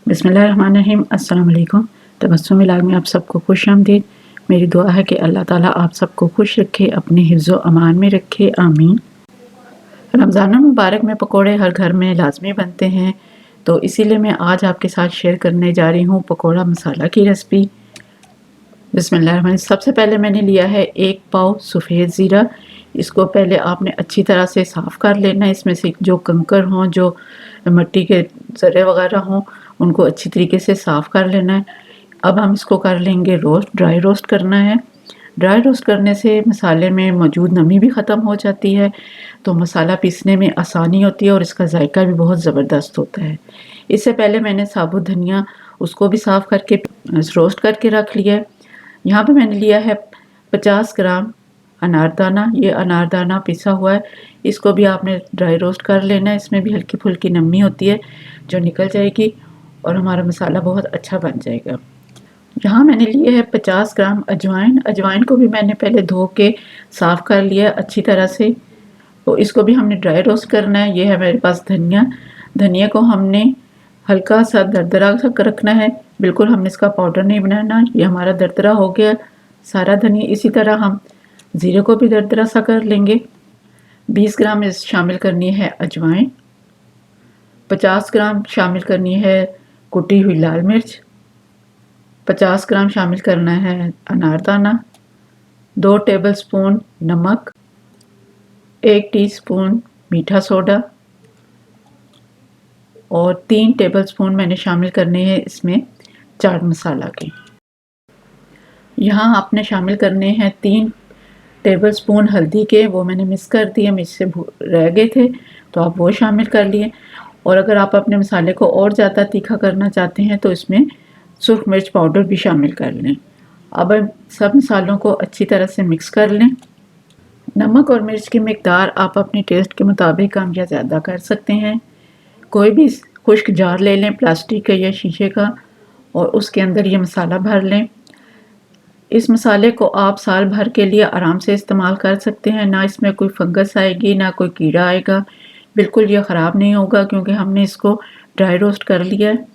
बिस्मिल्लाहिर्रहमानिर्रहीम। अस्सलाम वालेकुम। तबस्सुम व्लॉग में आप सबको खुश आमदीद। मेरी दुआ है कि अल्लाह ताला आप सबको खुश रखे, अपने हिफ्ज़ व अमान में रखे, आमीन। रमज़ान मुबारक में पकोड़े हर घर में लाजमी बनते हैं, तो इसीलिए मैं आज आपके साथ शेयर करने जा रही हूँ पकोड़ा मसाला की रेसिपी। बिस्मिल्लाहिर्रहमानिर्रहीम। सबसे पहले मैंने लिया है 1 पाव सफ़ेद ज़ीरा। इसको पहले आपने अच्छी तरह से साफ़ कर लेना है। इसमें से जो कंकड़ हों, जो मिट्टी के ज़र्रे वगैरह हों, उनको अच्छी तरीके से साफ़ कर लेना है। अब हम इसको कर लेंगे रोस्ट, ड्राई रोस्ट करना है। ड्राई रोस्ट करने से मसाले में मौजूद नमी भी ख़त्म हो जाती है, तो मसाला पीसने में आसानी होती है और इसका जायका भी बहुत ज़बरदस्त होता है। इससे पहले मैंने साबुत धनिया उसको भी साफ़ करके रोस्ट करके रख लिया है। यहाँ पे मैंने लिया है 50 ग्राम अनारदाना। ये अनारदाना पिसा हुआ है, इसको भी आपने ड्राई रोस्ट कर लेना है। इसमें भी हल्की फुल्की नमी होती है जो निकल जाएगी और हमारा मसाला बहुत अच्छा बन जाएगा। यहाँ मैंने लिए है 50 ग्राम अजवाइन। अजवाइन को भी मैंने पहले धो के साफ़ कर लिया अच्छी तरह से, तो इसको भी हमने ड्राई रोस्ट करना है। ये है मेरे पास धनिया। धनिया को हमने हल्का सा दरदरा सा रखना है, बिल्कुल हमने इसका पाउडर नहीं बनाना। ये हमारा दरदरा हो गया सारा धनिया। इसी तरह हम ज़ीरे को भी दरदरा सा कर लेंगे। 20 ग्राम शामिल करनी है अजवाइन। 50 ग्राम शामिल करनी है कुटी हुई लाल मिर्च। 50 ग्राम शामिल करना है अनारदाना। 2 टेबलस्पून नमक, 1 टीस्पून मीठा सोडा और 3 टेबलस्पून मैंने शामिल करने हैं इसमें चाट मसाला के। यहाँ आपने शामिल करने हैं 3 टेबलस्पून हल्दी के, वो मैंने मिक्स कर दिए, मुझसे रह गए थे तो आप वो शामिल कर लिए। और अगर आप अपने मसाले को और ज़्यादा तीखा करना चाहते हैं तो इसमें सुर्ख मिर्च पाउडर भी शामिल कर लें। अब सब मसालों को अच्छी तरह से मिक्स कर लें। नमक और मिर्च की मिकदार आप अपने टेस्ट के मुताबिक कम या ज़्यादा कर सकते हैं। कोई भी खुश्क जार ले लें, प्लास्टिक का या शीशे का, और उसके अंदर ये मसाला भर लें। इस मसाले को आप साल भर के लिए आराम से इस्तेमाल कर सकते हैं। ना इसमें कोई फंगस आएगी, ना कोई कीड़ा आएगा। बिल्कुल ये ख़राब नहीं होगा क्योंकि हमने इसको ड्राई रोस्ट कर लिया है,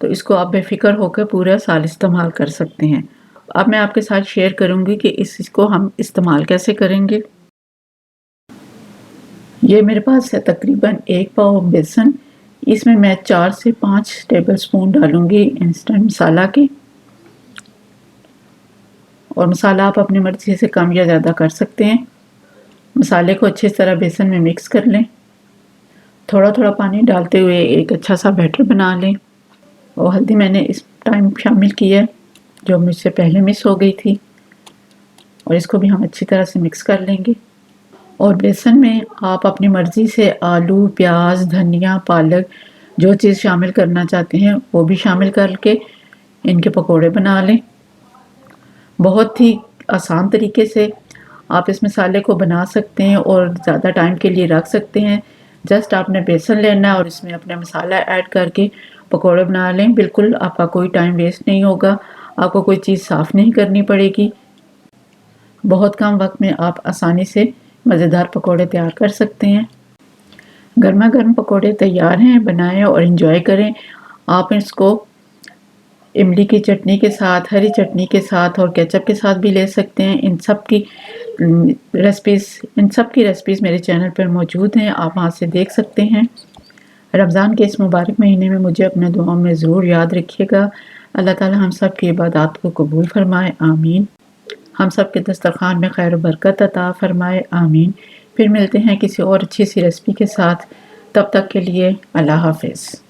तो इसको आप बेफिक्र होकर पूरा साल इस्तेमाल कर सकते हैं। अब मैं आपके साथ शेयर करूंगी कि इसको हम इस्तेमाल कैसे करेंगे। ये मेरे पास है तकरीबन 1 पाव बेसन। इसमें मैं 4 से 5 टेबलस्पून डालूंगी इंस्टेंट मसाला के, और मसाला आप अपनी मर्ज़ी से कम या ज़्यादा कर सकते हैं। मसाले को अच्छी तरह बेसन में मिक्स कर लें। थोड़ा थोड़ा पानी डालते हुए एक अच्छा सा बैटर बना लें। और हल्दी मैंने इस टाइम शामिल की है जो मुझसे पहले मिस हो गई थी, और इसको भी हम अच्छी तरह से मिक्स कर लेंगे। और बेसन में आप अपनी मर्ज़ी से आलू, प्याज, धनिया, पालक जो चीज़ शामिल करना चाहते हैं वो भी शामिल करके इनके पकोड़े बना लें। बहुत ही आसान तरीके से आप इस मसाले को बना सकते हैं और ज़्यादा टाइम के लिए रख सकते हैं। जस्ट आपने बेसन लेना है और इसमें अपना मसाला ऐड करके पकोड़े बना लें। बिल्कुल आपका कोई टाइम वेस्ट नहीं होगा, आपको कोई चीज़ साफ़ नहीं करनी पड़ेगी। बहुत कम वक्त में आप आसानी से मज़ेदार पकोड़े तैयार कर सकते हैं। गर्मा गर्म पकोड़े तैयार हैं, बनाएं और इन्जॉय करें। आप इसको इमली की चटनी के साथ, हरी चटनी के साथ और केचप के साथ भी ले सकते हैं। इन सब की रेसिपीज़ मेरे चैनल पर मौजूद हैं, आप वहाँ से देख सकते हैं। रमज़ान के इस मुबारक महीने में मुझे अपने दुआओं में ज़रूर याद रखिएगा। अल्लाह ताला हम सब की इबादत को कबूल फरमाए, आमीन। हम सब के दस्तरखान में खैर बरकत अता फरमाए, आमीन। फिर मिलते हैं किसी और अच्छी सी रेसिपी के साथ। तब तक के लिए अल्लाह हाफ़िज़।